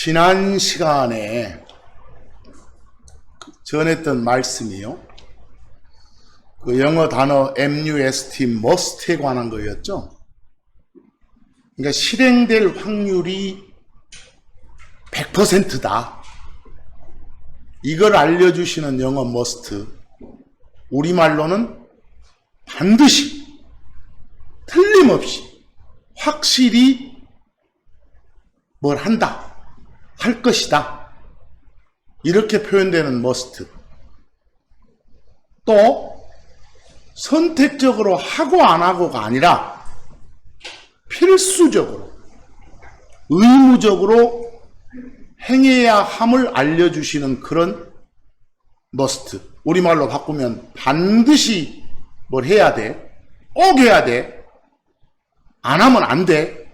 지난 시간에 전했던 말씀이요. 그 영어 단어 MUST, must에 관한 거였죠. 그러니까 실행될 확률이 100%다. 이걸 알려주시는 영어 must. 우리말로는 반드시, 틀림없이, 확실히 뭘 한다. 할 것이다. 이렇게 표현되는 must. 또 선택적으로 하고 안 하고가 아니라 필수적으로, 의무적으로 행해야 함을 알려주시는 그런 must. 우리말로 바꾸면 반드시 뭘 해야 돼. 꼭 해야 돼. 안 하면 안 돼.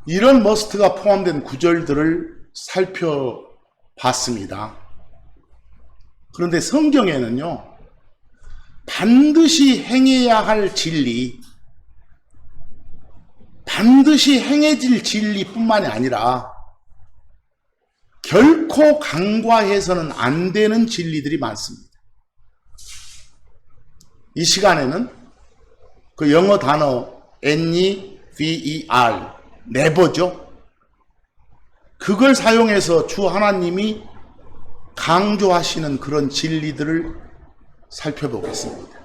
이런 must가 포함된 구절들을 살펴봤습니다. 그런데 성경에는요, 반드시 행해야 할 진리, 반드시 행해질 진리뿐만이 아니라 결코 간과해서는 안 되는 진리들이 많습니다. 이 시간에는 그 영어 단어 never, never죠. 그걸 사용해서 주 하나님이 강조하시는 그런 진리들을 살펴보겠습니다.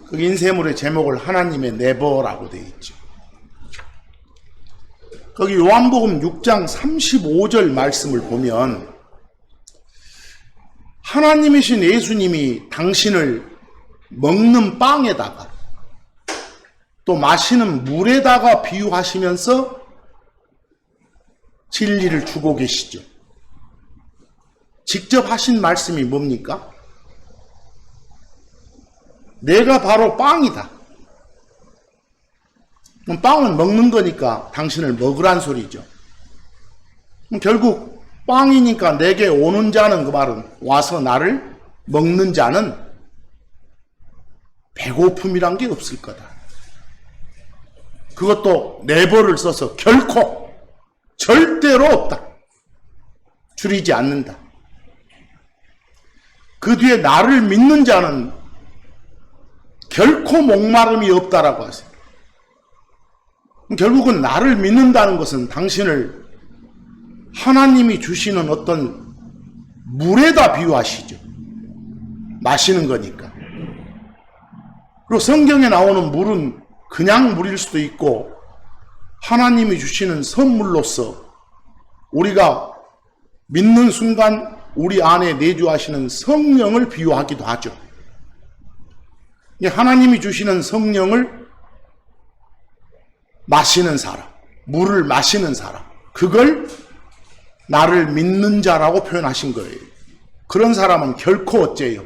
그 인쇄물의 제목을 하나님의 never라고 되어 있죠. 거기 요한복음 6장 35절 말씀을 보면 하나님이신 예수님이 당신을 먹는 빵에다가 또 마시는 물에다가 비유하시면서 진리를 주고 계시죠. 직접 하신 말씀이 뭡니까? 내가 바로 빵이다. 그럼 빵은 먹는 거니까 당신을 먹으란 소리죠. 그럼 결국 빵이니까 내게 오는 자는, 그 말은 와서 나를 먹는 자는 배고픔이란 게 없을 거다. 그것도 never를 써서 결코, 절대로 없다. 줄이지 않는다. 그 뒤에 나를 믿는 자는 결코 목마름이 없다라고 하세요. 결국은 나를 믿는다는 것은 당신을 하나님이 주시는 어떤 물에다 비유하시죠. 마시는 거니까. 그리고 성경에 나오는 물은 그냥 물일 수도 있고 하나님이 주시는 선물로서 우리가 믿는 순간 우리 안에 내주하시는 성령을 비유하기도 하죠. 하나님이 주시는 성령을 마시는 사람, 물을 마시는 사람, 그걸 나를 믿는 자라고 표현하신 거예요. 그런 사람은 결코 어째요?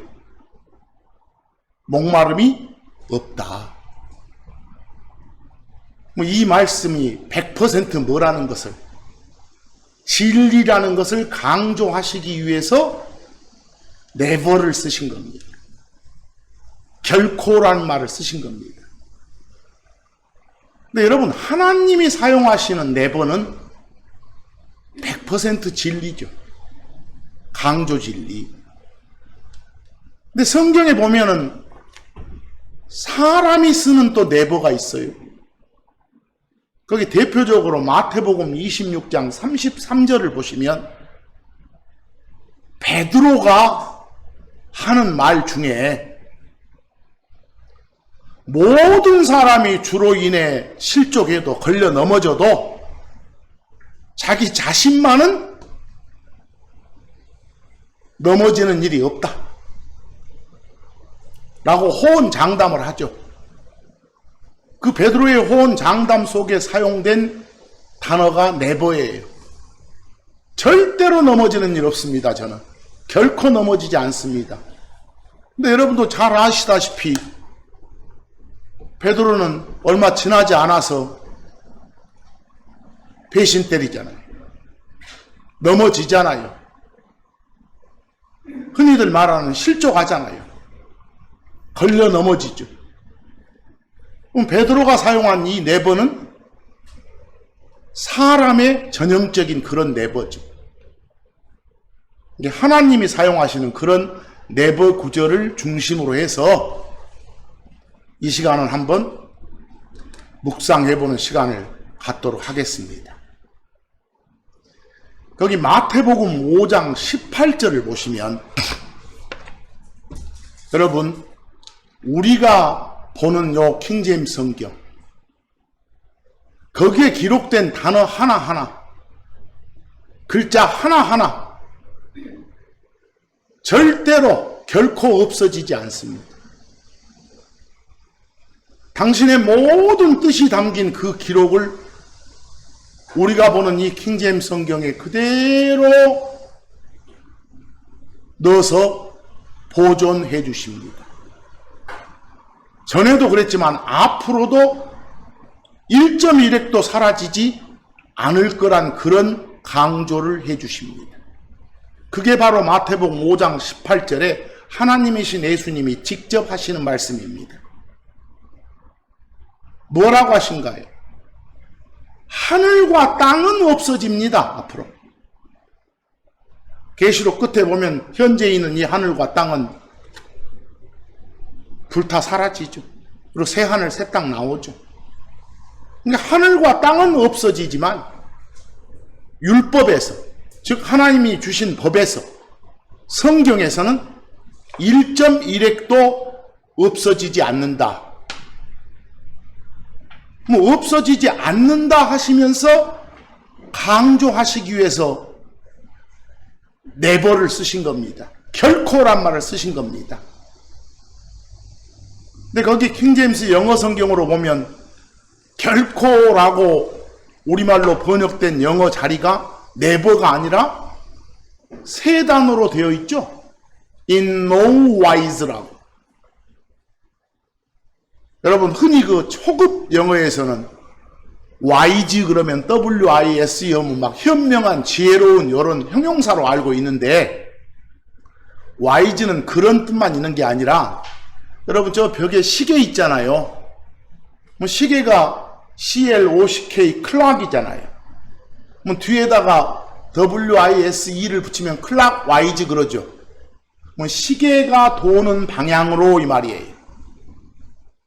목마름이 없다. 이 말씀이 100% 뭐라는 것을, 진리라는 것을 강조하시기 위해서 never를 쓰신 겁니다. 결코라는 말을 쓰신 겁니다. 근데 여러분, 하나님이 사용하시는 never는 100% 진리죠. 강조 진리. 근데 성경에 보면은 사람이 쓰는 또 never가 있어요. 거기 대표적으로 마태복음 26장 33절을 보시면 베드로가 하는 말 중에 모든 사람이 주로 인해 실족해도 걸려 넘어져도 자기 자신만은 넘어지는 일이 없다 라고 호언장담을 하죠. 그 베드로의 호언장담 속에 사용된 단어가 never예요. 절대로 넘어지는 일 없습니다. 저는 결코 넘어지지 않습니다. 근데 여러분도 잘 아시다시피 베드로는 얼마 지나지 않아서 배신 때리잖아요. 넘어지잖아요. 흔히들 말하는 실족하잖아요. 걸려 넘어지죠. 그럼 베드로가 사용한 이 never는 사람의 전형적인 그런 내버죠. 하나님이 사용하시는 그런 내버 구절을 중심으로 해서 이 시간은 한번 묵상해보는 시간을 갖도록 하겠습니다. 거기 마태복음 5장 18절을 보시면 여러분, 우리가 보는 요 킹제임스 성경, 거기에 기록된 단어 하나하나, 글자 하나하나 절대로 결코 없어지지 않습니다. 당신의 모든 뜻이 담긴 그 기록을 우리가 보는 이 킹제임스 성경에 그대로 넣어서 보존해 주십니다. 전에도 그랬지만 앞으로도 1.1획도 사라지지 않을 거란 그런 강조를 해 주십니다. 그게 바로 마태복음 5장 18절에 하나님이신 예수님이 직접 하시는 말씀입니다. 뭐라고 하신가요? 하늘과 땅은 없어집니다. 앞으로. 계시록 끝에 보면 현재 있는 이 하늘과 땅은 불타 사라지죠. 그리고 새 하늘 새 땅 나오죠. 그러니까 하늘과 땅은 없어지지만 율법에서, 즉 하나님이 주신 법에서, 성경에서는 1.1획도 없어지지 않는다. 뭐 없어지지 않는다 하시면서 강조하시기 위해서 never를 쓰신 겁니다. 결코란 말을 쓰신 겁니다. 근데 거기 킹제임스 영어 성경으로 보면 결코라고 우리말로 번역된 영어 자리가 never가 아니라 세 단어로 되어 있죠. in no wise라고. 여러분, 흔히 그 초급 영어에서는 wise 그러면 W-I-S 하면 막 현명한, 지혜로운 이런 형용사로 알고 있는데, wise는 그런 뜻만 있는 게 아니라, 여러분 저 벽에 시계 있잖아요. 뭐 시계가 CLOCK 클락이잖아요. 뭐 뒤에다가 WISE를 붙이면 클락 와이즈 그러죠. 뭐 시계가 도는 방향으로 이 말이에요.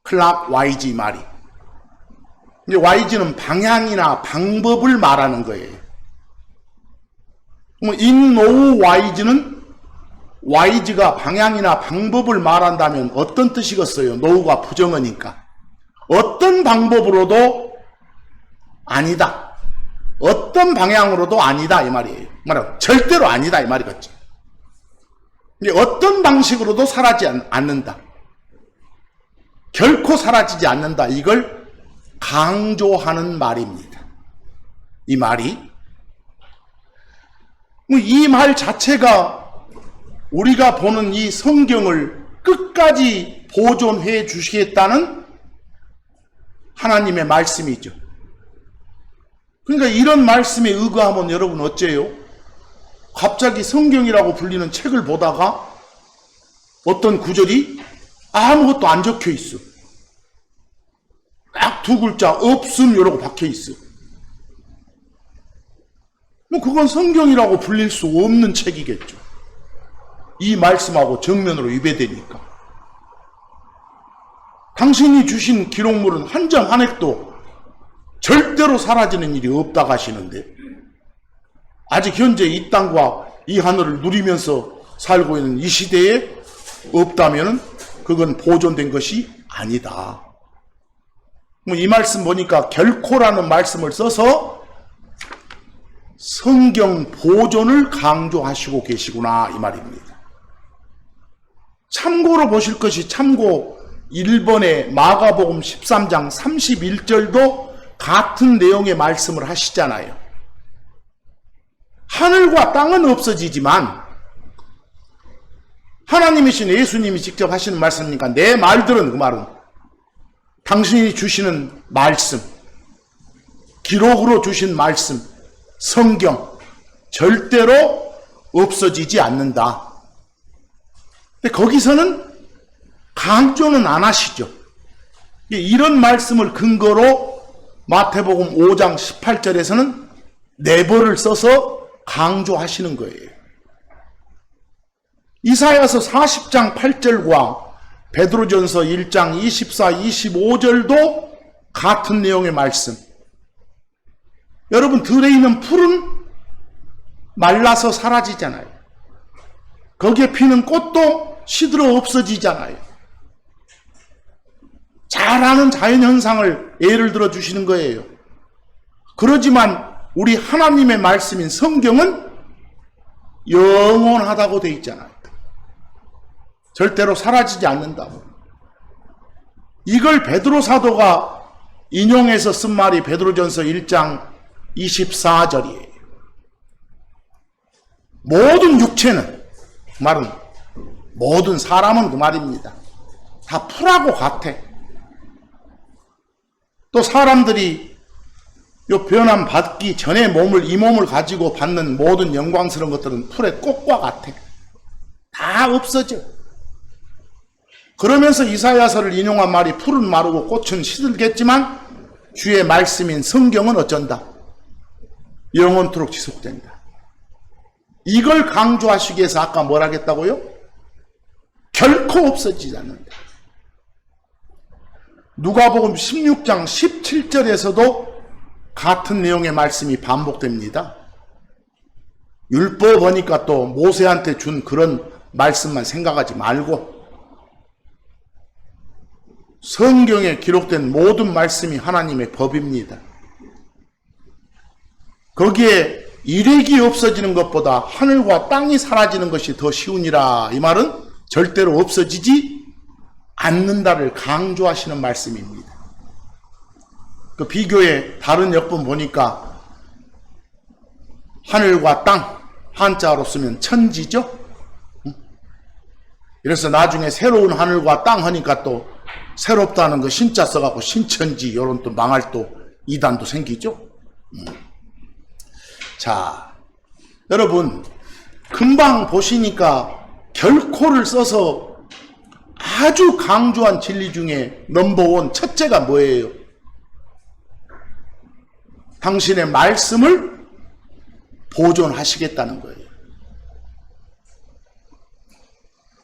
클락 와이즈 이 말이. 이제 와이즈는 방향이나 방법을 말하는 거예요. 뭐 in no wise는 와이즈가 방향이나 방법을 말한다면 어떤 뜻이겠어요? no가 부정어니까. 어떤 방법으로도 아니다. 어떤 방향으로도 아니다 이 말이에요. 말하면 절대로 아니다 이 말이겠죠. 어떤 방식으로도 사라지지 않는다. 결코 사라지지 않는다. 이걸 강조하는 말입니다. 이 말이. 이 말 자체가 우리가 보는 이 성경을 끝까지 보존해 주시겠다는 하나님의 말씀이죠. 그러니까 이런 말씀에 의거하면 여러분 어째요? 갑자기 성경이라고 불리는 책을 보다가 어떤 구절이 아무것도 안 적혀 있어. 딱 두 글자 없음 이러고 박혀 있어. 뭐 그건 성경이라고 불릴 수 없는 책이겠죠. 이 말씀하고 정면으로 위배되니까. 당신이 주신 기록물은 한 점 한 획도 절대로 사라지는 일이 없다고 하시는데, 아직 현재 이 땅과 이 하늘을 누리면서 살고 있는 이 시대에 없다면 그건 보존된 것이 아니다. 뭐 이 말씀 보니까 결코라는 말씀을 써서 성경 보존을 강조하시고 계시구나 이 말입니다. 참고로 보실 것이 참고 1번의 마가복음 13장 31절도 같은 내용의 말씀을 하시잖아요. 하늘과 땅은 없어지지만 하나님이신 예수님이 직접 하시는 말씀이니까 내 말들은, 그 말은 당신이 주시는 말씀, 기록으로 주신 말씀, 성경 절대로 없어지지 않는다. 근데 거기서는 강조는 안 하시죠. 이런 말씀을 근거로 마태복음 5장 18절에서는 네버를 써서 강조하시는 거예요. 이사야서 40장 8절과 베드로전서 1장 24, 25절도 같은 내용의 말씀. 여러분, 들에 있는 풀은 말라서 사라지잖아요. 거기에 피는 꽃도 시들어 없어지잖아요. 잘 아는 자연현상을 예를 들어 주시는 거예요. 그러지만 우리 하나님의 말씀인 성경은 영원하다고 되어 있잖아요. 절대로 사라지지 않는다고. 이걸 베드로 사도가 인용해서 쓴 말이 베드로전서 1장 24절이에요. 모든 육체는, 그 말은 모든 사람은 그 말입니다. 다 풀하고 같아. 또 사람들이 요 변함 받기 전에 이 몸을 가지고 받는 모든 영광스러운 것들은 풀의 꽃과 같아. 다 없어져. 그러면서 이사야서를 인용한 말이 풀은 마르고 꽃은 시들겠지만 주의 말씀인 성경은 어쩐다? 영원토록 지속된다. 이걸 강조하시기 위해서 아까 뭘 하겠다고요? 결코 없어지지 않는다. 누가복음 16장 17절에서도 같은 내용의 말씀이 반복됩니다. 율법 하니까 또 모세한테 준 그런 말씀만 생각하지 말고 성경에 기록된 모든 말씀이 하나님의 법입니다. 거기에 일획이 없어지는 것보다 하늘과 땅이 사라지는 것이 더 쉬우니라. 이 말은 절대로 없어지지 않는다를 강조하시는 말씀입니다. 그 비교의 다른 역본 보니까 하늘과 땅, 한자로 쓰면 천지죠. 그래서 나중에 새로운 하늘과 땅 하니까 또 새롭다는 거 신자 써갖고 신천지 이런 또 망할 또 이단도 생기죠. 자, 여러분 금방 보시니까 결코를 써서 아주 강조한 진리 중에 넘버원 첫째가 뭐예요? 당신의 말씀을 보존하시겠다는 거예요.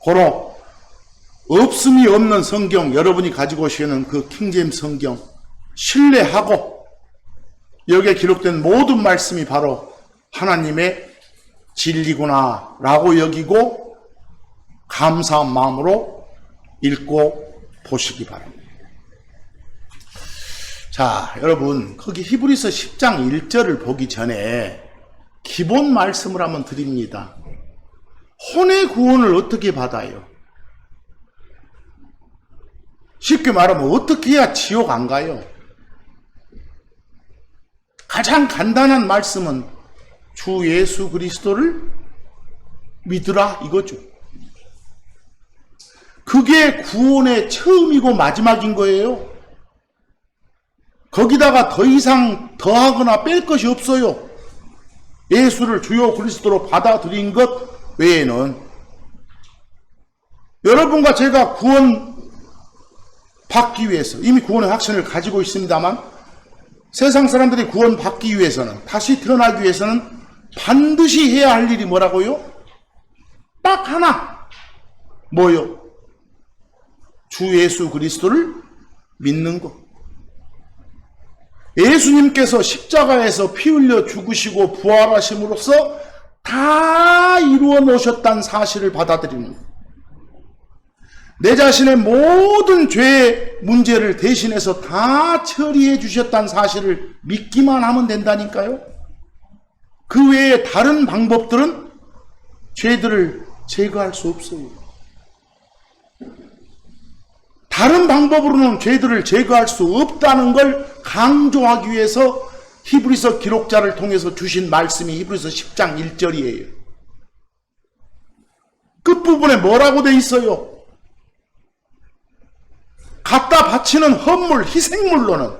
고로 없음이 없는 성경, 여러분이 가지고 오시는 그 킹제임스 성경 신뢰하고 여기에 기록된 모든 말씀이 바로 하나님의 진리구나 라고 여기고 감사한 마음으로 읽고 보시기 바랍니다. 자, 여러분 거기 히브리서 10장 1절을 보기 전에 기본 말씀을 한번 드립니다. 혼의 구원을 어떻게 받아요? 쉽게 말하면 어떻게 해야 지옥 안 가요? 가장 간단한 말씀은 주 예수 그리스도를 믿으라 이거죠. 그게 구원의 처음이고 마지막인 거예요. 거기다가 더 이상 더하거나 뺄 것이 없어요. 예수를 주요 그리스도로 받아들인 것 외에는. 여러분과 제가 구원 받기 위해서 이미 구원의 확신을 가지고 있습니다만 세상 사람들이 구원 받기 위해서는, 다시 태어나기 위해서는 반드시 해야 할 일이 뭐라고요? 딱 하나. 뭐요? 주 예수 그리스도를 믿는 것. 예수님께서 십자가에서 피 흘려 죽으시고 부활하심으로써 다 이루어 놓으셨다는 사실을 받아들이는 것. 내 자신의 모든 죄의 문제를 대신해서 다 처리해 주셨다는 사실을 믿기만 하면 된다니까요. 그 외에 다른 방법들은 죄들을 제거할 수 없어요. 다른 방법으로는 죄들을 제거할 수 없다는 걸 강조하기 위해서 히브리서 기록자를 통해서 주신 말씀이 히브리서 10장 1절이에요. 끝부분에 뭐라고 돼 있어요? 갖다 바치는 헌물, 희생물로는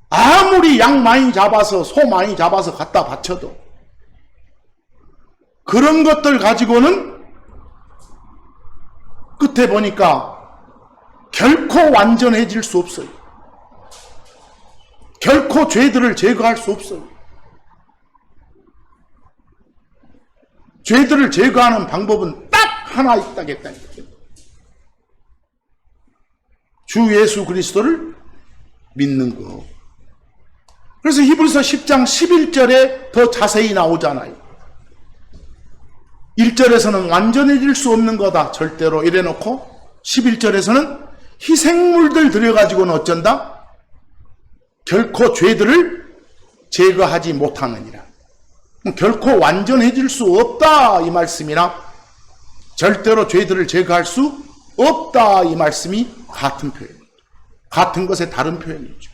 아무리 양 많이 잡아서 소 많이 잡아서 갖다 바쳐도 그런 것들 가지고는 끝에 보니까 결코 완전해질 수 없어요. 결코 죄들을 제거할 수 없어요. 죄들을 제거하는 방법은 딱 하나 있다겠다니까요. 주 예수 그리스도를 믿는 거. 그래서 히브리서 10장 11절에 더 자세히 나오잖아요. 1절에서는 완전해질 수 없는 거다 절대로 이래놓고 11절에서는 희생물들 들여가지고는 어쩐다? 결코 죄들을 제거하지 못하느니라. 결코 완전해질 수 없다 이 말씀이나 절대로 죄들을 제거할 수 없다 이 말씀이 같은 표현입니다. 같은 것의 다른 표현이죠.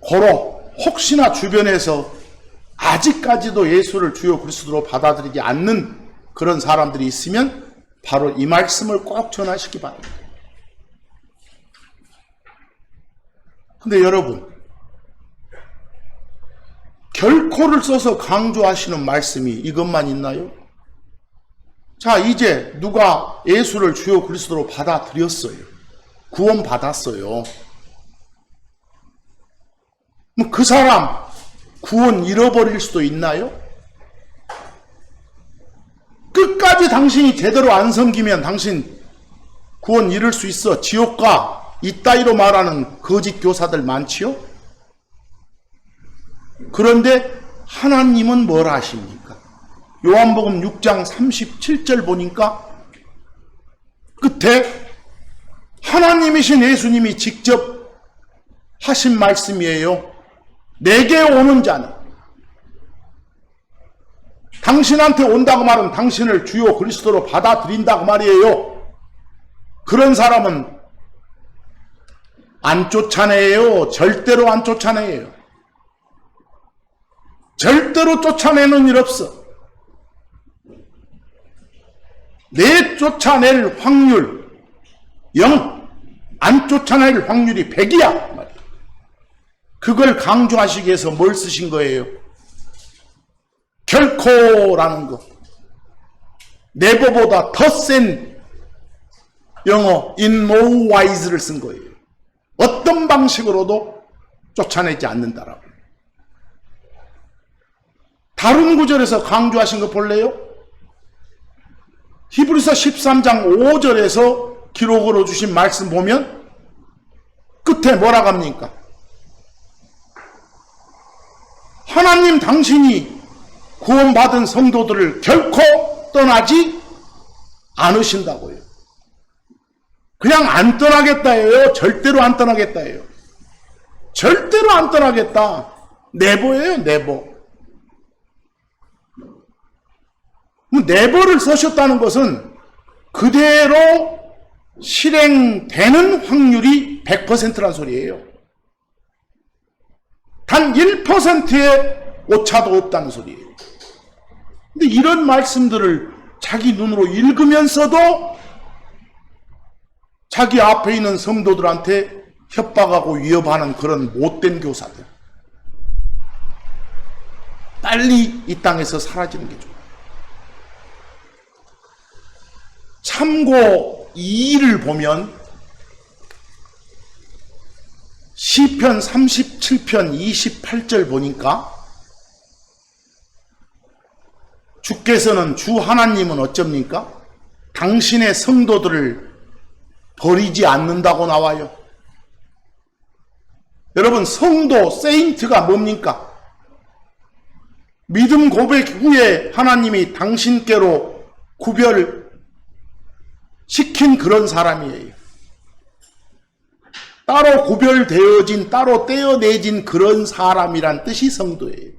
고로 혹시나 주변에서 아직까지도 예수를 주요 그리스도로 받아들이지 않는 그런 사람들이 있으면 바로 이 말씀을 꼭 전하시기 바랍니다. 근데 여러분, 결코를 써서 강조하시는 말씀이 이것만 있나요? 자, 이제 누가 예수를 주요 그리스도로 받아들였어요. 구원 받았어요. 그 사람 구원 잃어버릴 수도 있나요? 끝까지 당신이 제대로 안 섬기면 당신 구원 잃을 수 있어. 지옥가 이따위로 말하는 거짓 교사들 많지요? 그런데 하나님은 뭘 하십니까? 요한복음 6장 37절 보니까 끝에 하나님이신 예수님이 직접 하신 말씀이에요. 내게 오는 자는, 당신한테 온다고 말하면 당신을 주요 그리스도로 받아들인다고 말이에요. 그런 사람은 안 쫓아내요. 절대로 안 쫓아내요. 절대로 쫓아내는 일 없어. 내 쫓아낼 확률 0, 안 쫓아낼 확률이 100이야. 그걸 강조하시기 위해서 뭘 쓰신 거예요? 결코라는 거. never보다 더 센 영어 in no wise를 쓴 거예요. 어떤 방식으로도 쫓아내지 않는다라고. 다른 구절에서 강조하신 거 볼래요? 히브리서 13장 5절에서 기록으로 주신 말씀 보면 끝에 뭐라고 합니까? 하나님 당신이 구원받은 성도들을 결코 떠나지 않으신다고요. 그냥 안 떠나겠다예요. 절대로 안 떠나겠다예요. 절대로 안 떠나겠다. 네버예요, 네버. 네버를 쓰셨다는 것은 그대로 실행되는 확률이 100%란 소리예요. 단 1%의 오차도 없다는 소리예요. 근데 이런 말씀들을 자기 눈으로 읽으면서도 자기 앞에 있는 성도들한테 협박하고 위협하는 그런 못된 교사들. 빨리 이 땅에서 사라지는 게 좋아요. 참고 2를 보면 시편 37편 28절 보니까 주께서는 주 하나님은 어쩝니까? 당신의 성도들을 버리지 않는다고 나와요. 여러분, 성도, 세인트가 뭡니까? 믿음 고백 후에 하나님이 당신께로 구별시킨 그런 사람이에요. 따로 구별되어진, 따로 떼어내진 그런 사람이란 뜻이 성도예요.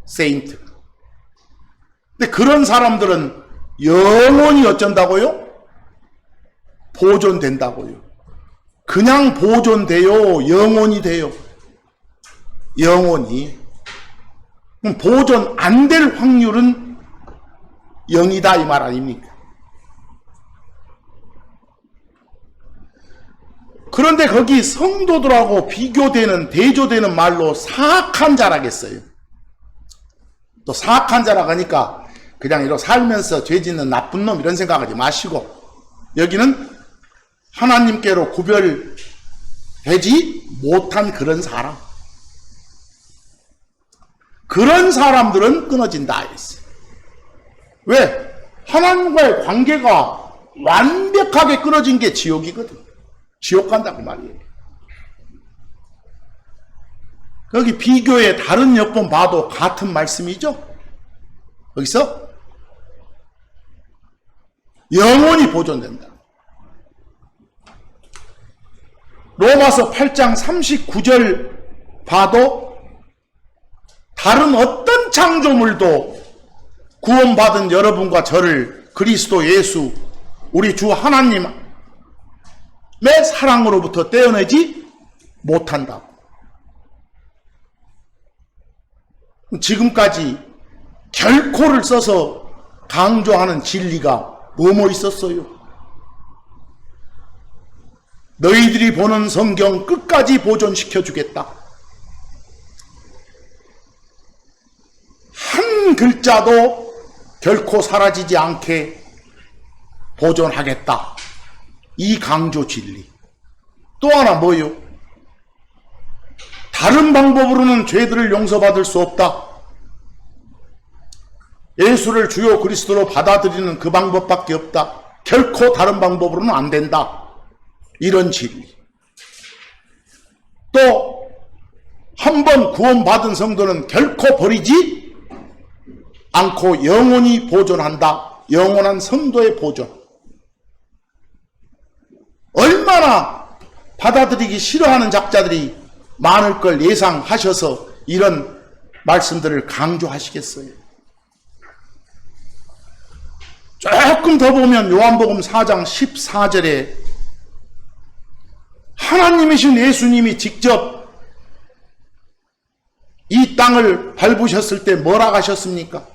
세인트. 근데 그런 사람들은 영원히 어쩐다고요? 보존된다고요. 그냥 보존돼요? 영원히 돼요? 영원히. 그럼 보존 안 될 확률은 0이다 이 말 아닙니까? 그런데 거기 성도들하고 비교되는, 대조되는 말로 사악한 자라겠어요. 또 사악한 자라고 하니까 그냥 이렇게 살면서 죄 짓는 나쁜 놈 이런 생각하지 마시고 여기는 하나님께로 구별되지 못한 그런 사람. 그런 사람들은 끊어진다 했어요. 왜? 하나님과의 관계가 완벽하게 끊어진 게 지옥이거든. 지옥 간다고 말이에요. 거기 비교의 다른 역본 봐도 같은 말씀이죠. 거기서 영원히 보존된다. 로마서 8장 39절 봐도 다른 어떤 창조물도 구원받은 여러분과 저를 그리스도 예수 우리 주 하나님의 사랑으로부터 떼어내지 못한다. 지금까지 결코를 써서 강조하는 진리가 뭐뭐 있었어요? 너희들이 보는 성경 끝까지 보존시켜 주겠다. 한 글자도 결코 사라지지 않게 보존하겠다. 이 강조 진리. 또 하나 뭐요? 다른 방법으로는 죄들을 용서받을 수 없다. 예수를 주요 그리스도로 받아들이는 그 방법밖에 없다. 결코 다른 방법으로는 안 된다. 이런 진리. 또 한 번 구원받은 성도는 결코 버리지 않고 영원히 보존한다. 영원한 성도의 보존. 얼마나 받아들이기 싫어하는 작자들이 많을 걸 예상하셔서 이런 말씀들을 강조하시겠어요. 조금 더 보면 요한복음 4장 14절에 하나님이신 예수님이 직접 이 땅을 밟으셨을 때 뭐라 하셨습니까?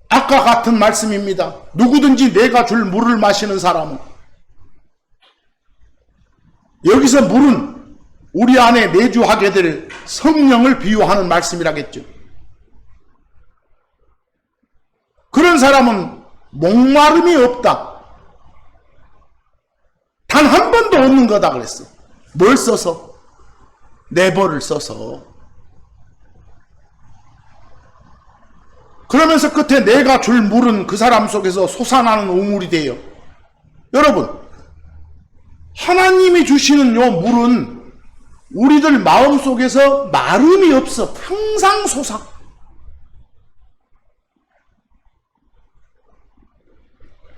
아까 같은 말씀입니다. 누구든지 내가 줄 물을 마시는 사람은, 여기서 물은 우리 안에 내주하게 될 성령을 비유하는 말씀이라겠죠. 그런 사람은 목마름이 없다. 단 한 번도 없는 거다 그랬어. 뭘 써서? 네버를 써서. 그러면서 끝에 내가 줄 물은 그 사람 속에서 솟아나는 우물이 돼요. 여러분, 하나님이 주시는 요 물은 우리들 마음속에서 마름이 없어. 항상 솟아.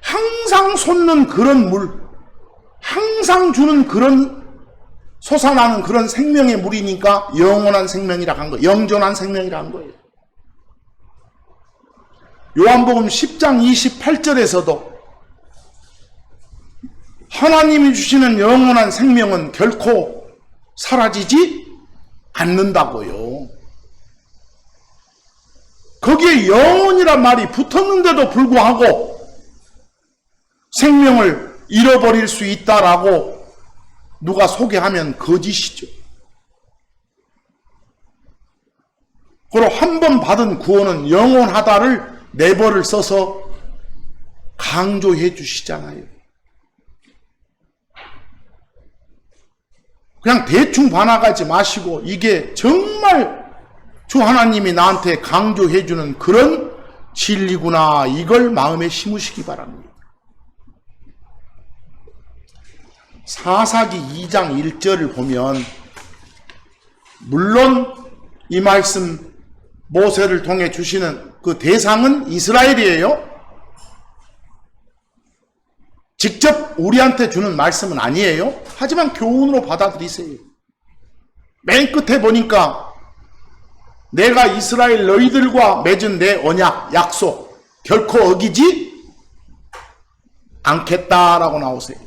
항상 솟는 그런 물, 항상 주는 그런 솟아나는 그런 생명의 물이니까 영원한 생명이라 한 거예요. 영존한 생명이라 한 거예요. 요한복음 10장 28절에서도 하나님이 주시는 영원한 생명은 결코 사라지지 않는다고요. 거기에 영원이란 말이 붙었는데도 불구하고 생명을 잃어버릴 수 있다라고 누가 소개하면 거짓이죠. 그리고 한 번 받은 구원은 영원하다를 네버를 써서 강조해 주시잖아요. 그냥 대충 반항하지 마시고 이게 정말 주 하나님이 나한테 강조해 주는 그런 진리구나, 이걸 마음에 심으시기 바랍니다. 사사기 2장 1절을 보면 물론 이 말씀 모세를 통해 주시는 그 대상은 이스라엘이에요. 직접 우리한테 주는 말씀은 아니에요. 하지만 교훈으로 받아들이세요. 맨 끝에 보니까 내가 이스라엘 너희들과 맺은 내 언약, 약속 결코 어기지 않겠다라고 나오세요.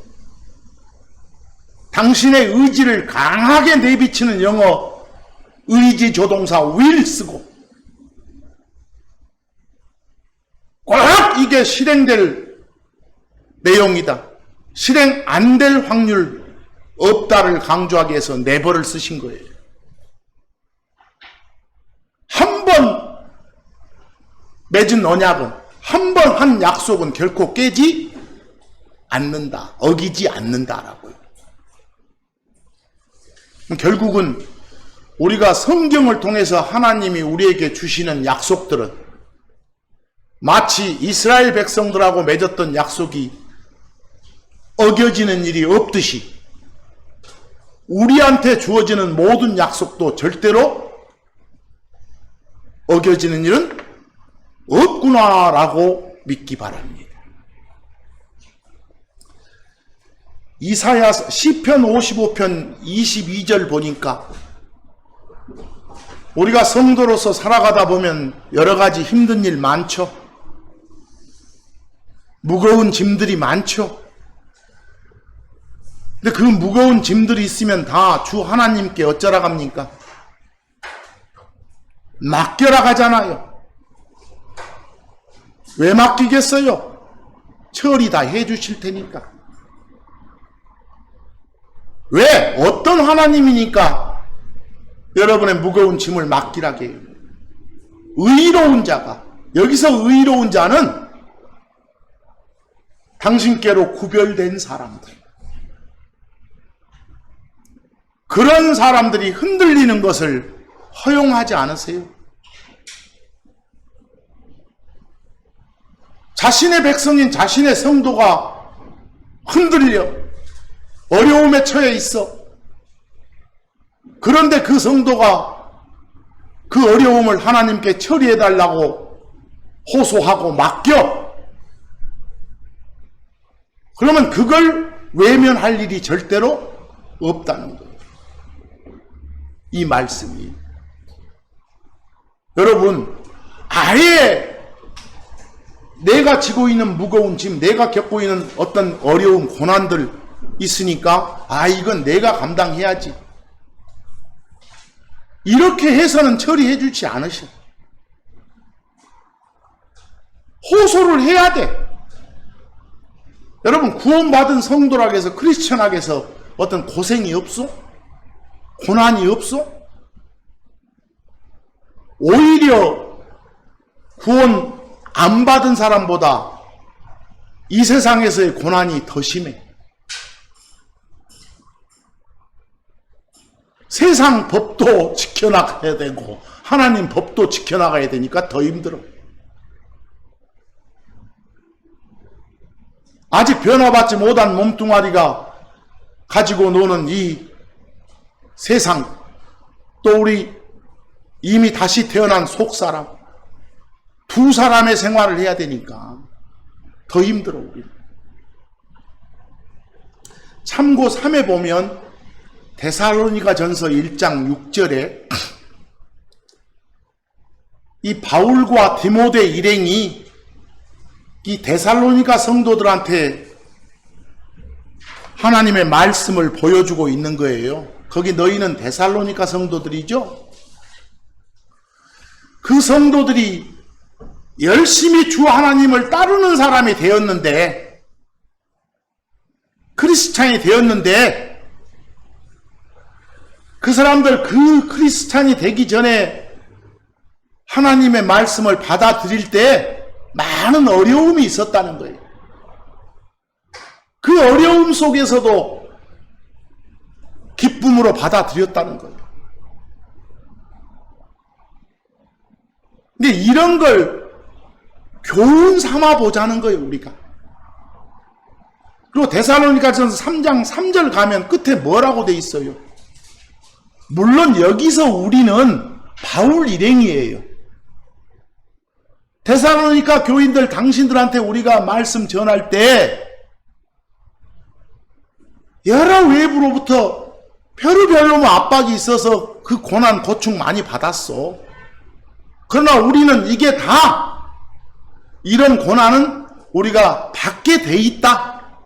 당신의 의지를 강하게 내비치는 영어 의지 조동사 will 쓰고 꼭 이게 실행될 내용이다. 실행 안 될 확률 없다를 강조하기 위해서 never를 쓰신 거예요. 한 번 맺은 언약은, 한 번 한 약속은 결코 깨지 않는다. 어기지 않는다라고요. 결국은 우리가 성경을 통해서 하나님이 우리에게 주시는 약속들은 마치 이스라엘 백성들하고 맺었던 약속이 어겨지는 일이 없듯이 우리한테 주어지는 모든 약속도 절대로 어겨지는 일은 없구나라고 믿기 바랍니다. 이사야 시편 55편 22절 보니까 우리가 성도로서 살아가다 보면 여러 가지 힘든 일 많죠. 무거운 짐들이 많죠. 근데 그 무거운 짐들이 있으면 다 주 하나님께 어쩌라 갑니까? 맡겨라 가잖아요. 왜 맡기겠어요? 처리 다 해주실 테니까. 왜? 어떤 하나님이니까 여러분의 무거운 짐을 맡기라게 해요. 의로운 자가, 여기서 의로운 자는 당신께로 구별된 사람들. 그런 사람들이 흔들리는 것을 허용하지 않으세요? 자신의 백성인 자신의 성도가 흔들려 어려움에 처해 있어. 그런데 그 성도가 그 어려움을 하나님께 처리해달라고 호소하고 맡겨. 그러면 그걸 외면할 일이 절대로 없다는 거예요. 이 말씀이. 여러분, 아예 내가 지고 있는 무거운 짐, 내가 겪고 있는 어떤 어려운 고난들 있으니까 이건 내가 감당해야지. 이렇게 해서는 처리해 주지 않으셔. 호소를 해야 돼. 여러분, 구원받은 성도라고 해서 크리스천하게 해서 어떤 고생이 없어? 고난이 없어? 오히려 구원 안 받은 사람보다 이 세상에서의 고난이 더 심해. 세상 법도 지켜나가야 되고 하나님 법도 지켜나가야 되니까 더 힘들어. 아직 변화받지 못한 몸뚱아리가 가지고 노는 이 세상, 또 우리 이미 다시 태어난 속사람, 두 사람의 생활을 해야 되니까 더 힘들어. 우리. 참고 3에 보면 데살로니가 전서 1장 6절에 이 바울과 디모데 일행이 이 데살로니가 성도들한테 하나님의 말씀을 보여주고 있는 거예요. 거기 너희는 데살로니가 성도들이죠? 그 성도들이 열심히 주 하나님을 따르는 사람이 되었는데, 크리스찬이 되었는데, 그 사람들 그 크리스찬이 되기 전에 하나님의 말씀을 받아들일 때 많은 어려움이 있었다는 거예요. 그 어려움 속에서도 기쁨으로 받아들였다는 거예요. 근데 이런 걸 교훈 삼아 보자는 거예요, 우리가. 그리고 데살로니가전서 3장 3절 가면 끝에 뭐라고 돼 있어요? 물론 여기서 우리는 바울 일행이에요. 데살로니가 교인들 당신들한테 우리가 말씀 전할 때 여러 외부로부터 별의별로 압박이 있어서 그 고난 고충 많이 받았어. 그러나 우리는 이게 다 이런 고난은 우리가 받게 돼 있다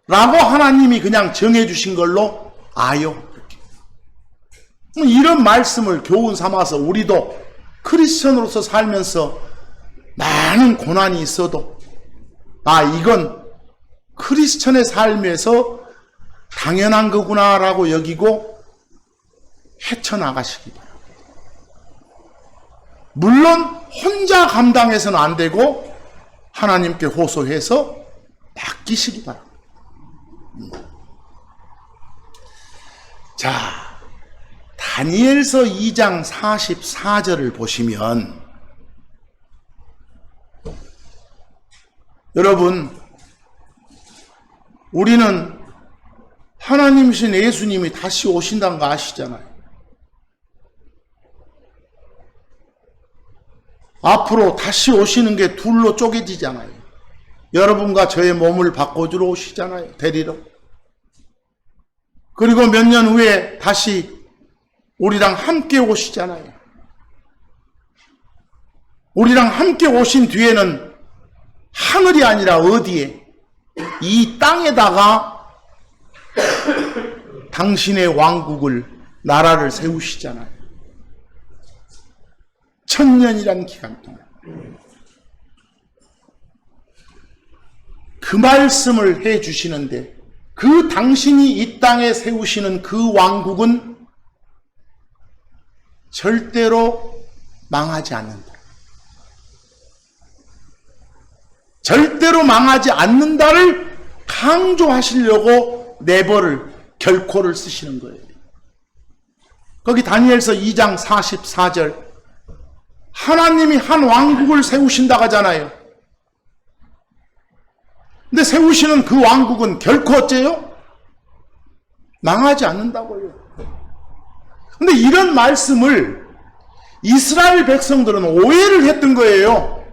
라고 하나님이 그냥 정해주신 걸로 아요. 이런 말씀을 교훈 삼아서 우리도 크리스천으로서 살면서 많은 고난이 있어도 이건 크리스천의 삶에서 당연한 거구나라고 여기고 헤쳐나가시기 바랍니다. 물론 혼자 감당해서는 안 되고 하나님께 호소해서 바뀌시기 바랍니다. 자, 다니엘서 2장 44절을 보시면 여러분, 우리는 하나님이신 예수님이 다시 오신다는 거 아시잖아요. 앞으로 다시 오시는 게 둘로 쪼개지잖아요. 여러분과 저의 몸을 바꿔주러 오시잖아요. 데리러. 그리고 몇 년 후에 다시 우리랑 함께 오시잖아요. 우리랑 함께 오신 뒤에는 하늘이 아니라 어디에? 이 땅에다가 당신의 왕국을, 나라를 세우시잖아요. 천년이란 기간 동안. 그 말씀을 해 주시는데, 그 당신이 이 땅에 세우시는 그 왕국은 절대로 망하지 않는다. 절대로 망하지 않는다를 강조하시려고 네버를, 결코를 쓰시는 거예요. 거기 다니엘서 2장 44절 하나님이 한 왕국을 세우신다고 하잖아요. 근데 세우시는 그 왕국은 결코 어째요? 망하지 않는다고요. 근데 이런 말씀을 이스라엘 백성들은 오해를 했던 거예요.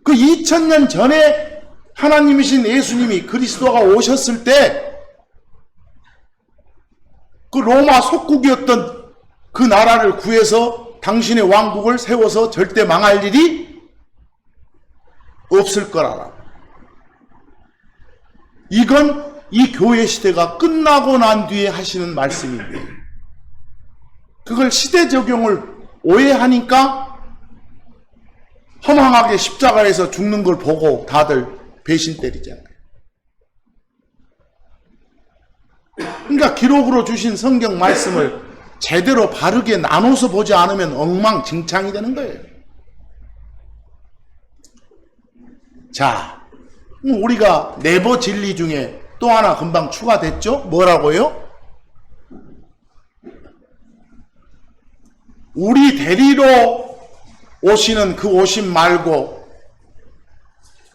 그 2000년 전에 하나님이신 예수님이, 그리스도가 오셨을 때 그 로마 속국이었던 그 나라를 구해서 당신의 왕국을 세워서 절대 망할 일이 없을 거라고. 이건 이 교회 시대가 끝나고 난 뒤에 하시는 말씀인데, 그걸 시대 적용을 오해하니까 허망하게 십자가에서 죽는 걸 보고 다들 배신 때리잖아요. 그러니까 기록으로 주신 성경 말씀을 제대로 바르게 나눠서 보지 않으면 엉망진창이 되는 거예요. 자, 우리가 네버 진리 중에 또 하나 금방 추가됐죠? 뭐라고요? 우리 데리러 오시는 그 오심 말고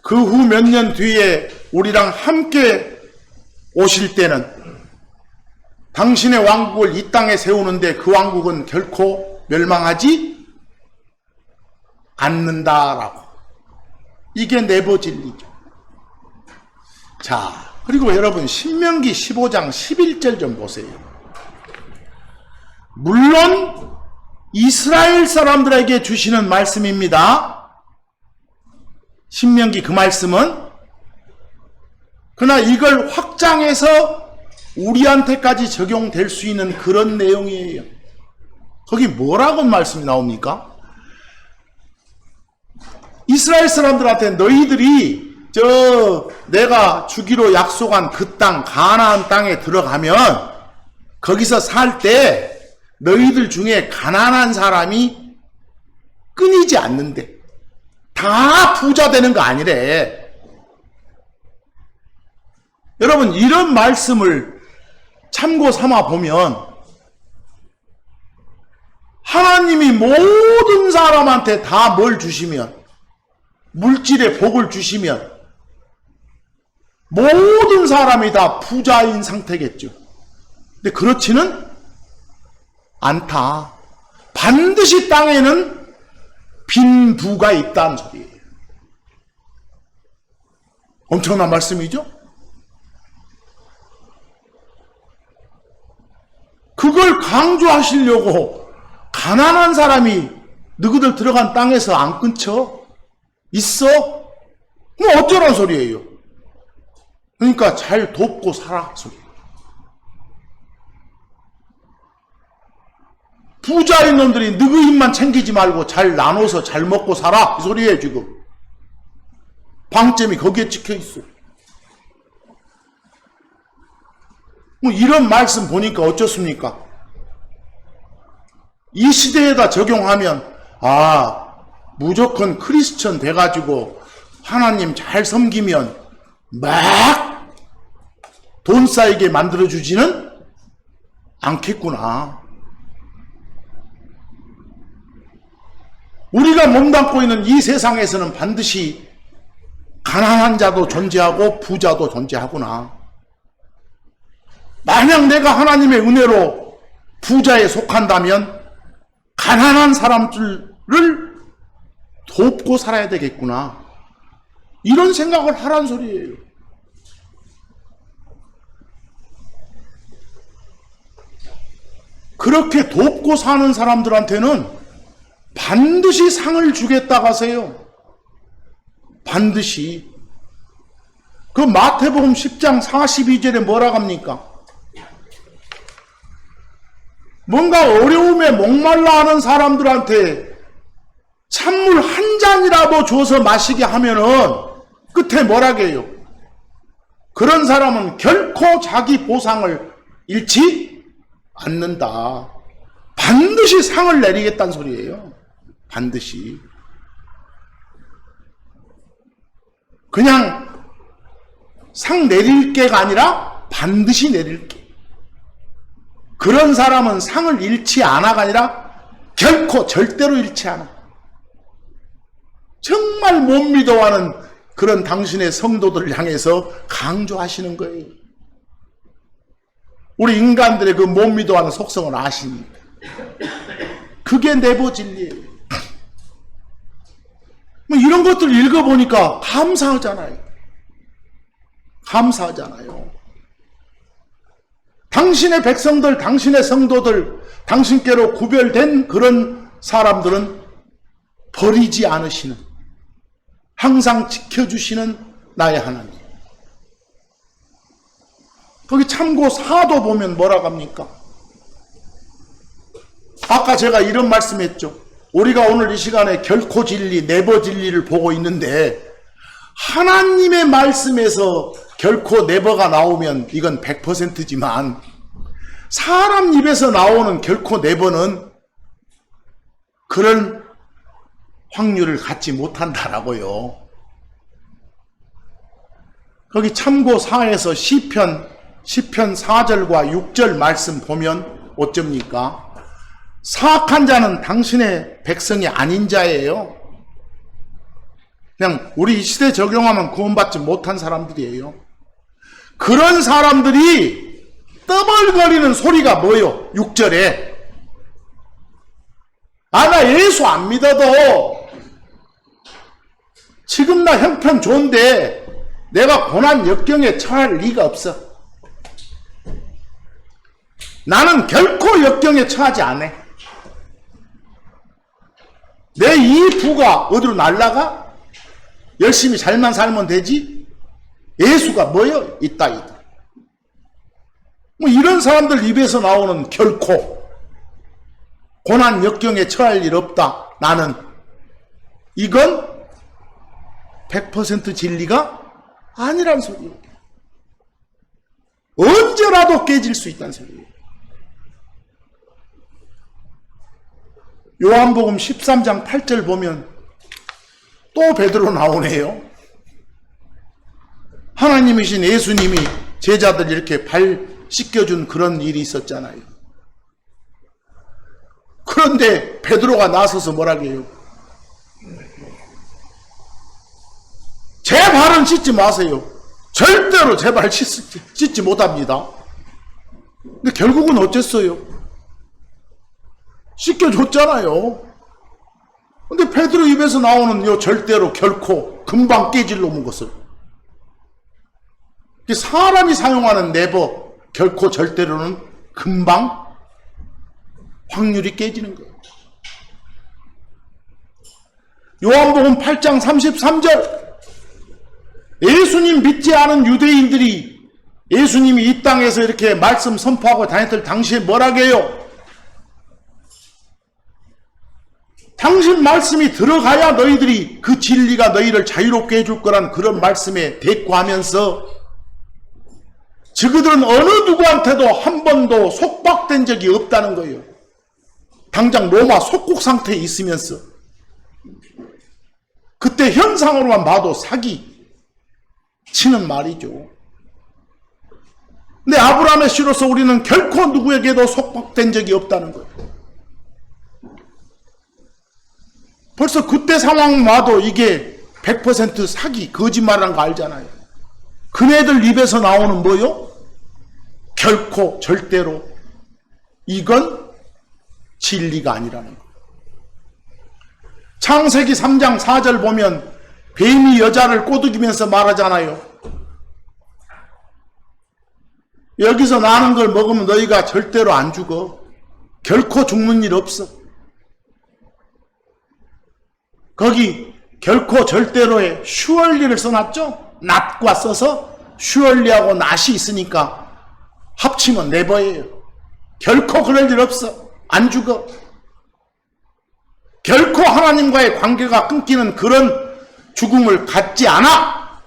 그 후 몇 년 뒤에 우리랑 함께 오실 때는 당신의 왕국을 이 땅에 세우는데 그 왕국은 결코 멸망하지 않는다라고. 이게 네버 진리죠. 자, 그리고 여러분 신명기 15장 11절 좀 보세요. 물론 이스라엘 사람들에게 주시는 말씀입니다. 신명기 그 말씀은. 그러나 이걸 확장해서 우리한테까지 적용될 수 있는 그런 내용이에요. 거기 뭐라고 말씀이 나옵니까? 이스라엘 사람들한테 너희들이 내가 주기로 약속한 그 땅, 가나안 땅에 들어가면 거기서 살 때 너희들 중에 가난한 사람이 끊이지 않는데 다 부자 되는 거 아니래. 여러분, 이런 말씀을 참고 삼아 보면 하나님이 모든 사람한테 다 뭘 주시면, 물질의 복을 주시면 모든 사람이 다 부자인 상태겠죠. 근데 그렇지는 않다. 반드시 땅에는 빈부가 있다는 소리예요. 엄청난 말씀이죠? 그걸 강조하시려고 가난한 사람이 너희들 들어간 땅에서 안 끊쳐? 있어? 뭐 어쩌란 소리예요? 그러니까 잘 돕고 살아 소리. 부자인 놈들이 너희 힘만 챙기지 말고 잘 나눠서 잘 먹고 살아 이 소리예요. 지금 방점이 거기에 찍혀 있어. 뭐 이런 말씀 보니까 어쩌습니까? 이 시대에다 적용하면 무조건 크리스천 돼가지고 하나님 잘 섬기면 막 돈 쌓이게 만들어주지는 않겠구나. 우리가 몸담고 있는 이 세상에서는 반드시 가난한 자도 존재하고 부자도 존재하구나. 만약 내가 하나님의 은혜로 부자에 속한다면 가난한 사람들을 돕고 살아야 되겠구나. 이런 생각을 하란 소리예요. 그렇게 돕고 사는 사람들한테는 반드시 상을 주겠다고 하세요. 반드시. 그 마태복음 10장 42절에 뭐라고 합니까? 뭔가 어려움에 목말라 하는 사람들한테 찬물 한 잔이라도 줘서 마시게 하면은 끝에 뭐라고 해요? 그런 사람은 결코 자기 보상을 잃지 않는다. 반드시 상을 내리겠다는 소리예요. 반드시. 그냥 상 내릴 게가 아니라 반드시 내릴 게. 그런 사람은 상을 잃지 않아가 아니라 결코 절대로 잃지 않아. 정말 못 믿어하는 그런 당신의 성도들을 향해서 강조하시는 거예요. 우리 인간들의 그 못 믿어하는 속성을 아시니까. 그게 내부 진리예요. 뭐 이런 것들 읽어보니까 감사하잖아요. 감사하잖아요. 당신의 백성들, 당신의 성도들, 당신께로 구별된 그런 사람들은 버리지 않으시는, 항상 지켜주시는 나의 하나님. 거기 참고 4도 보면 뭐라고 합니까? 아까 제가 이런 말씀했죠. 우리가 오늘 이 시간에 결코 진리, 네버 진리를 보고 있는데 하나님의 말씀에서 결코 네버가 나오면 이건 100%지만 사람 입에서 나오는 결코 네버는 그런 확률을 갖지 못한다라고요. 거기 참고 4에서 시편 4절과 6절 말씀 보면 어쩝니까? 사악한 자는 당신의 백성이 아닌 자예요. 그냥 우리 이 시대 적용하면 구원받지 못한 사람들이에요. 그런 사람들이 떠벌거리는 소리가 뭐요? 6절에 나 예수 안 믿어도 지금 나 형편 좋은데 내가 고난 역경에 처할 리가 없어. 나는 결코 역경에 처하지 않아. 내 이 부가 어디로 날라가? 열심히 잘만 살면 되지? 예수가 뭐요? 있다. 뭐 이런 사람들 입에서 나오는 결코 고난 역경에 처할 일 없다. 나는 이건 100% 진리가 아니란 소리예요. 언제라도 깨질 수 있다는 소리예요. 요한복음 13장 8절 보면 또 베드로 나오네요. 하나님이신 예수님이 제자들 이렇게 발 씻겨준 그런 일이 있었잖아요. 그런데 베드로가 나서서 뭐라고 해요? 제 발은 씻지 마세요. 절대로 제 발 씻지 못합니다. 근데 결국은 어쨌어요? 씻겨줬잖아요. 근데 베드로 입에서 나오는 요 절대로 결코 금방 깨질 놈의 것을 사람이 사용하는 네버 결코 절대로는 금방 확률이 깨지는 거예요. 요한복음 8장 33절 예수님 믿지 않은 유대인들이 예수님이 이 땅에서 이렇게 말씀 선포하고 다녔을 당시에 뭐라고 해요? 당신 말씀이 들어가야 너희들이 그 진리가 너희를 자유롭게 해줄 거란 그런 말씀에 대꾸하면서 저그들은 어느 누구한테도 한 번도 속박된 적이 없다는 거예요. 당장 로마 속국 상태에 있으면서 그때 현상으로만 봐도 사기, 치는 말이죠. 근데 아브라함의 씨로서 우리는 결코 누구에게도 속박된 적이 없다는 거예요. 벌써 그때 상황 와도 이게 100% 사기, 거짓말한 거 알잖아요. 그네들 입에서 나오는 뭐요? 결코, 절대로 이건 진리가 아니라는 거. 창세기 3장 4절 보면 뱀이 여자를 꼬드기면서 말하잖아요. 여기서 나는 걸 먹으면 너희가 절대로 안 죽어. 결코 죽는 일 없어. 거기 결코 절대로에 슈얼리를 써놨죠? 낫과 써서 슈얼리하고 낫이 있으니까 합치면 네버예요. 결코 그럴 일 없어. 안 죽어. 결코 하나님과의 관계가 끊기는 그런 죽음을 갖지 않아.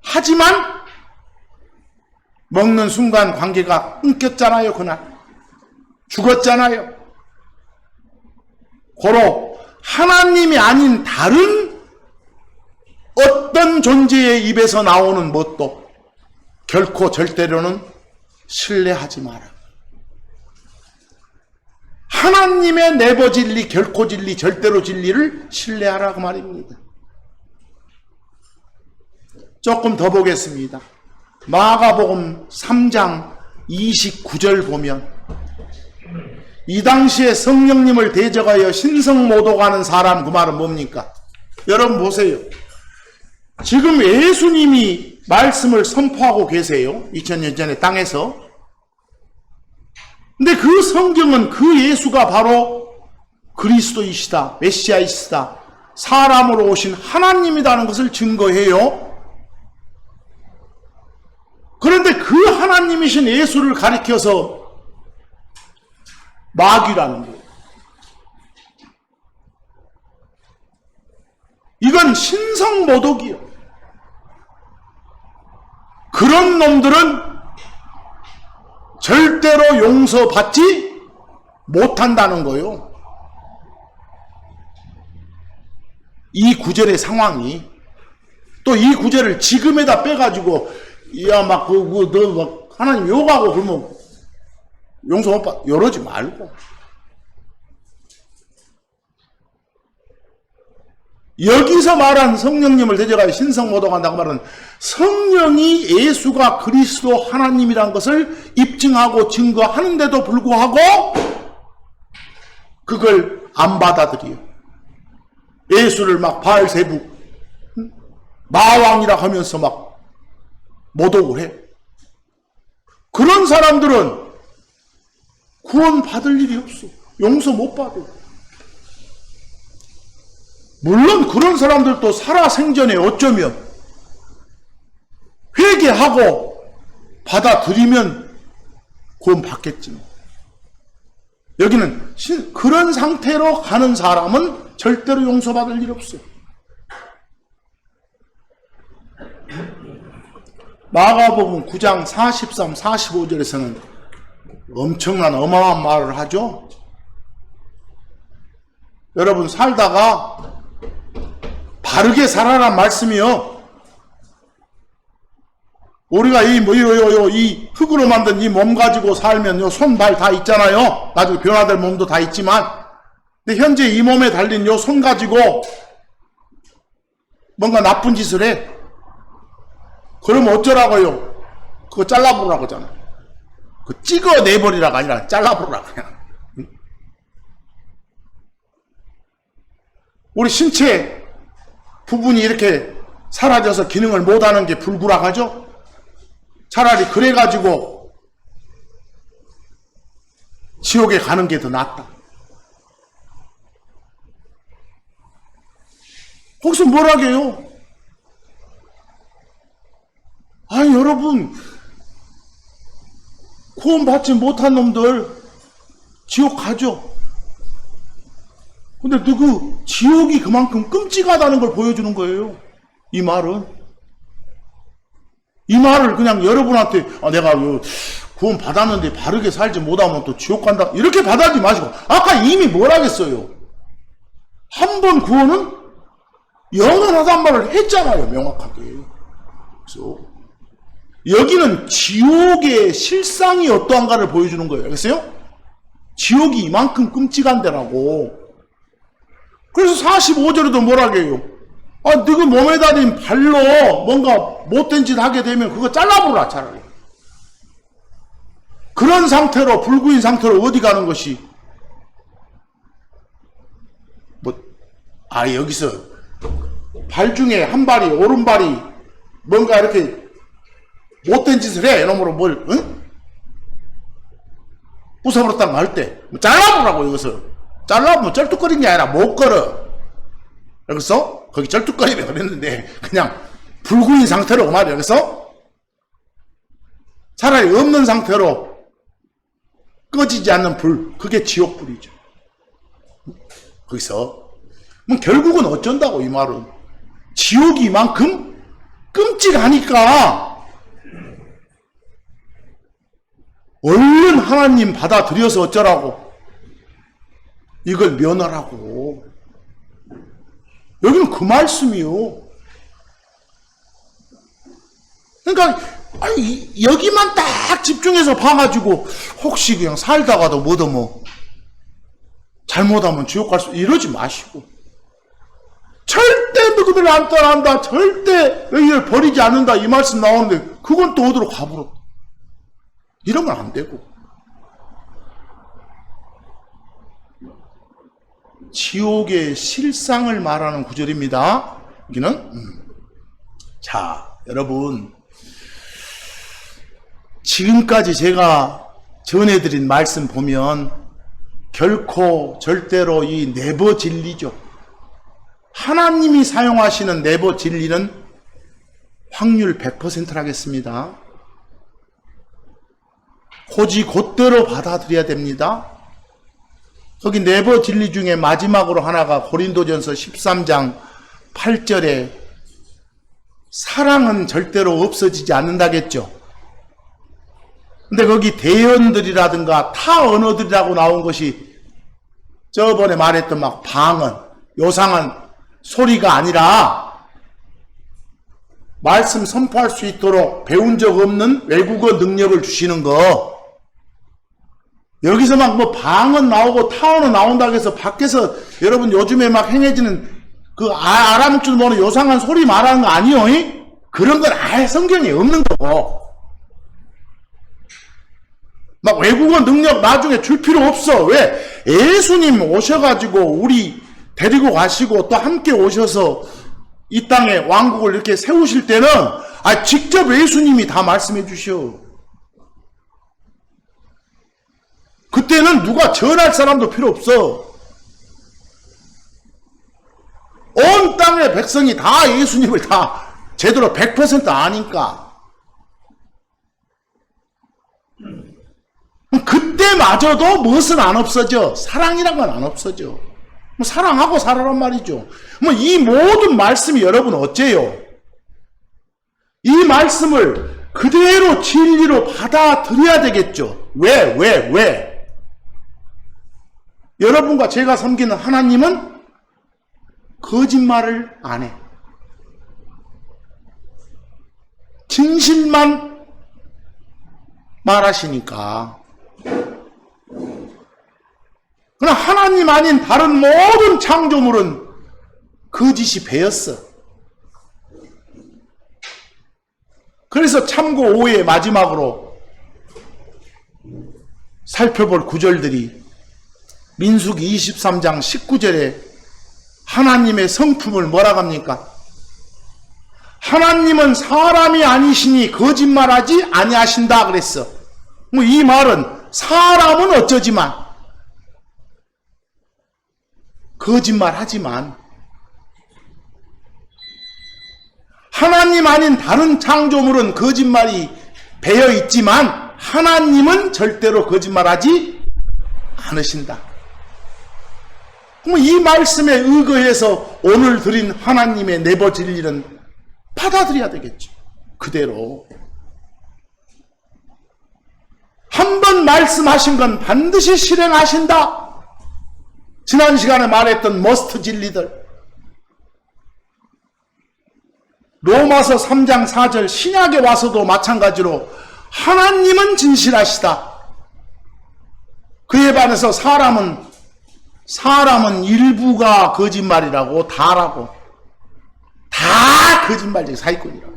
하지만 먹는 순간 관계가 끊겼잖아요. 그날 죽었잖아요. 고로 하나님이 아닌 다른 어떤 존재의 입에서 나오는 것도 결코 절대로는 신뢰하지 마라. 하나님의 네버 진리, 결코 진리, 절대로 진리를 신뢰하라고 말입니다. 조금 더 보겠습니다. 마가복음 3장 29절 보면 이 당시에 성령님을 대적하여 신성모독하는 사람, 그 말은 뭡니까? 여러분 보세요. 지금 예수님이 말씀을 선포하고 계세요. 2000년 전에 땅에서. 근데 그 성경은 그 예수가 바로 그리스도이시다, 메시아이시다, 사람으로 오신 하나님이라는 것을 증거해요. 그런데 그 하나님이신 예수를 가리켜서 마귀라는 거예요. 이건 신성모독이요. 그런 놈들은 절대로 용서받지 못한다는 거예요. 이 구절의 상황이 또 이 구절을 지금에다 빼가지고 야 막 너 막 하나님 욕하고 그러면 용서 못 받. 이러지 말고 여기서 말한 성령님을 대적하여 신성모독한다고 말은 성령이 예수가 그리스도 하나님이란 것을 입증하고 증거하는데도 불구하고 그걸 안 받아들여요. 예수를 막 바알세북 마왕이라 하면서 막 모독을 해. 그런 사람들은 구원 받을 일이 없어. 용서 못 받아. 물론 그런 사람들도 살아생전에 어쩌면 회개하고 받아들이면 구원 받겠지만 여기는 그런 상태로 가는 사람은 절대로 용서받을 일 없어요. 마가복음 9장 43, 45절에서는 엄청난 어마어마한 말을 하죠. 여러분 살다가 바르게 살아란 말씀이요. 우리가 이 흙으로 만든 이 몸 가지고 살면 요 손, 발 다 있잖아요. 나중에 변화될 몸도 다 있지만, 근데 현재 이 몸에 달린 요 손 가지고 뭔가 나쁜 짓을 해. 그러면 어쩌라고요? 그거 잘라버리라고 하잖아. 그 찍어내버리라가 아니라 잘라버리라고 그냥. 우리 신체 부분이 이렇게 사라져서 기능을 못하는 게 불구락하죠? 차라리 그래가지고 지옥에 가는 게 더 낫다. 거기서 뭐라게요? 아니 여러분 구원받지 못한 놈들 지옥 가죠. 근데 그 지옥이 그만큼 끔찍하다는 걸 보여주는 거예요. 이 말은. 이 말을 그냥 여러분한테 내가 구원 받았는데 바르게 살지 못하면 또 지옥 간다 이렇게 받아들이지 마시고 아까 이미 뭐라겠어요. 한 번 구원은 영원하단 말을 했잖아요. 명확하게. 그래서 여기는 지옥의 실상이 어떠한가를 보여주는 거예요. 알겠어요? 지옥이 이만큼 끔찍한 데라고. 그래서 45절에도 뭐라고 해요? 너가 몸에 달린 발로 뭔가 못된 짓 하게 되면 그거 잘라보라, 차라리. 그런 상태로, 불구인 상태로 어디 가는 것이, 여기서 발 중에 한 발이, 오른발이 뭔가 이렇게 못된 짓을 해. 이놈으로 부숴버렸다는 거 할 때. 잘라보라고, 이것을. 잘라보면 쩔뚝거리는 게 아니라 못 걸어. 그래서 거기 쩔뚝거리면 그랬는데, 그냥 불구인 상태로 말이야. 그래서 차라리 없는 상태로 꺼지지 않는 불, 그게 지옥불이죠. 거기서 결국은 어쩐다고, 이 말은. 지옥이 이만큼 끔찍하니까 얼른 하나님 받아들여서 어쩌라고, 이걸 면하라고. 여기는 그 말씀이요. 그러니까 여기만 딱 집중해서 봐가지고 혹시 그냥 살다가도 잘못하면 지옥 갈 수, 이러지 마시고, 절대 너희들 안 떠난다, 절대 너희를 버리지 않는다, 이 말씀 나오는데 그건 또 어디로 가버렸다. 이러면 안 되고. 지옥의 실상을 말하는 구절입니다. 여기는 자, 여러분, 지금까지 제가 전해드린 말씀 보면 결코 절대로 이 네버 진리죠. 하나님이 사용하시는 네버 진리는 확률 100%라겠습니다. 고지 곧대로 받아들여야 됩니다. 거기 네버 진리 중에 마지막으로 하나가 고린도전서 13장 8절에 사랑은 절대로 없어지지 않는다겠죠. 근데 거기 대언들이라든가 타 언어들이라고 나온 것이 저번에 말했던 방언, 요상한 소리가 아니라 말씀 선포할 수 있도록 배운 적 없는 외국어 능력을 주시는 거. 여기서 방언 나오고 타언어 나온다고 해서 밖에서 여러분 요즘에 행해지는 그 알아먹지도 모르는 요상한 소리 말하는 거 아니요? 그런 건 아예 성경에 없는 거고. 외국어 능력 나중에 줄 필요 없어. 왜? 예수님 오셔가지고 우리 데리고 가시고 또 함께 오셔서 이 땅에 왕국을 이렇게 세우실 때는 직접 예수님이 다 말씀해 주셔. 그때는 누가 전할 사람도 필요 없어. 온 땅의 백성이 다 예수님을 다 제대로 100% 아니까. 그때마저도 무엇은 안 없어져? 사랑이란 건 안 없어져. 사랑하고 살아란 말이죠. 이 모든 말씀이 여러분 어째요? 이 말씀을 그대로 진리로 받아들여야 되겠죠. 왜? 여러분과 제가 섬기는 하나님은 거짓말을 안 해. 진실만 말하시니까. 그러나 하나님 아닌 다른 모든 창조물은 거짓이 배였어. 그래서 참고 5의 마지막으로 살펴볼 구절들이 민수기 23장 19절에 하나님의 성품을 뭐라고 합니까? 하나님은 사람이 아니시니 거짓말하지 아니하신다 그랬어. 이 말은 사람은 어쩌지만 거짓말하지만 하나님 아닌 다른 창조물은 거짓말이 배어 있지만 하나님은 절대로 거짓말하지 않으신다. 그럼 이 말씀에 의거해서 오늘 드린 하나님의 네버 진리는 받아들여야 되겠죠. 그대로. 한 번 말씀하신 건 반드시 실행하신다. 지난 시간에 말했던 머스트 진리들. 로마서 3장 4절 신약에 와서도 마찬가지로 하나님은 진실하시다. 그에 반해서 사람은 일부가 거짓말이라고 다라고. 다 거짓말쟁이 사기꾼이라고.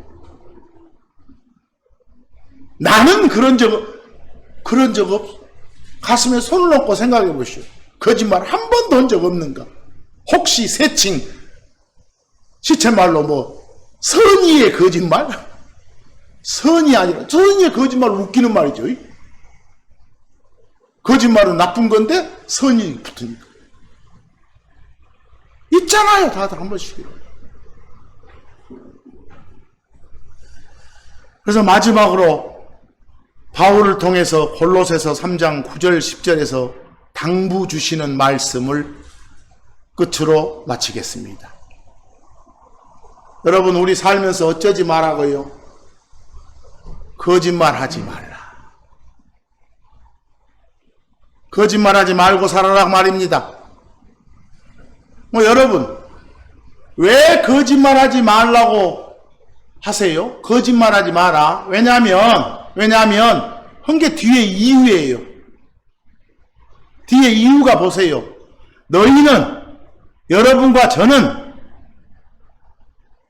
나는 그런 적 없어. 가슴에 손을 얹고 생각해 보시오. 거짓말 한 번도 한 적 없는가? 혹시 세칭 시체말로 선의의 거짓말? 선이 아니라 선의의 거짓말 웃기는 말이죠. 거짓말은 나쁜 건데 선이 붙으니까. 있잖아요. 다들 한 번씩. 그래서 마지막으로 바울을 통해서 골로새서 3장 9절 10절에서 당부 주시는 말씀을 끝으로 마치겠습니다. 여러분, 우리 살면서 어쩌지 말라고요? 거짓말하지 말라. 거짓말하지 말고 살아라 말입니다. 여러분, 왜 거짓말하지 말라고 하세요? 거짓말하지 마라. 왜냐하면 한 게 뒤에 이유예요. 뒤에 이유가 보세요. 여러분과 저는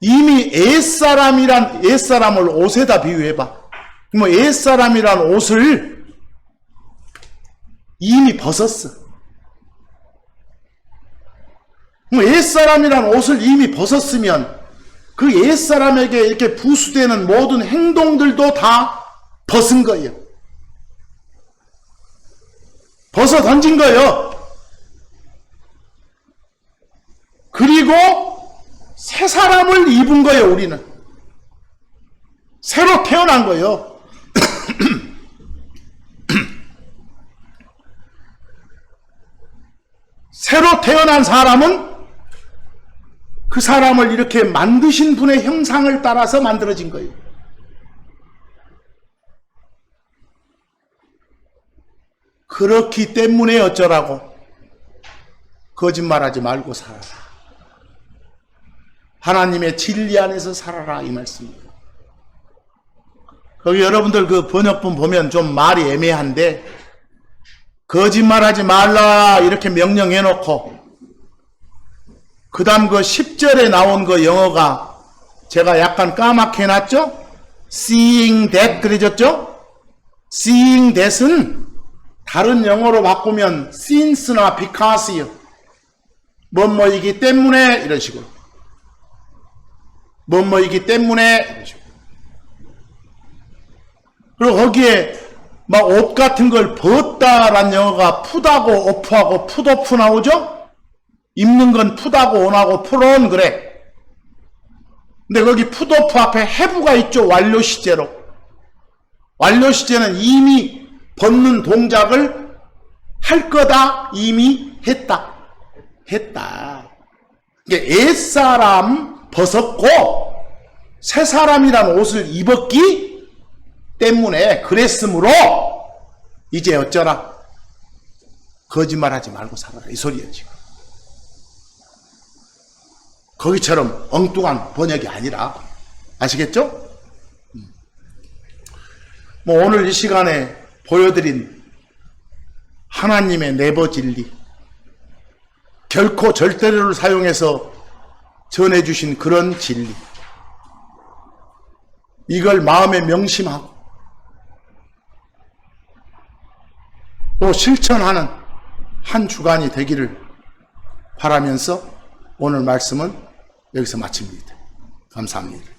이미 옛사람을 옷에다 비유해봐. 옛사람이란 옷을 이미 벗었어. 옛사람이란 옷을 이미 벗었으면 그 옛사람에게 이렇게 부수되는 모든 행동들도 다 벗은 거예요. 벗어 던진 거예요. 그리고 새 사람을 입은 거예요. 우리는 새로 태어난 거예요. 새로 태어난 사람은 그 사람을 이렇게 만드신 분의 형상을 따라서 만들어진 거예요. 그렇기 때문에 어쩌라고? 거짓말하지 말고 살아라. 하나님의 진리 안에서 살아라, 이 말씀입니다. 거기 여러분들 그 번역본 보면 좀 말이 애매한데, 거짓말하지 말라 이렇게 명령해놓고 그 다음 그 10절에 나온 그 영어가 제가 약간 까맣게 해놨죠? seeing that 그려졌죠? seeing that은 다른 영어로 바꾸면 since나 because요. 뭐뭐이기 때문에 이런 식으로. 뭐뭐이기 때문에 이런 식으로. 그리고 거기에 막 옷 같은 걸 벗다란 영어가 푸다고 오프하고 풋오프 나오죠? 입는 건 푸다고 온하고 풀온 그래. 근데 거기 풋오프 앞에 have가 있죠. 완료 시제로. 완료 시제는 이미 벗는 동작을 할 거다. 이미 했다. 이게 옛사람 벗었고 새 사람이란 옷을 입었기 때문에 그랬으므로 이제 어쩌라? 거짓말하지 말고 살아라. 이 소리예요 지금. 거기처럼 엉뚱한 번역이 아니라. 아시겠죠? 오늘 이 시간에 보여드린 하나님의 네버 진리, 결코 절대로를 사용해서 전해주신 그런 진리, 이걸 마음에 명심하고 또 실천하는 한 주간이 되기를 바라면서 오늘 말씀은 여기서 마칩니다. 감사합니다.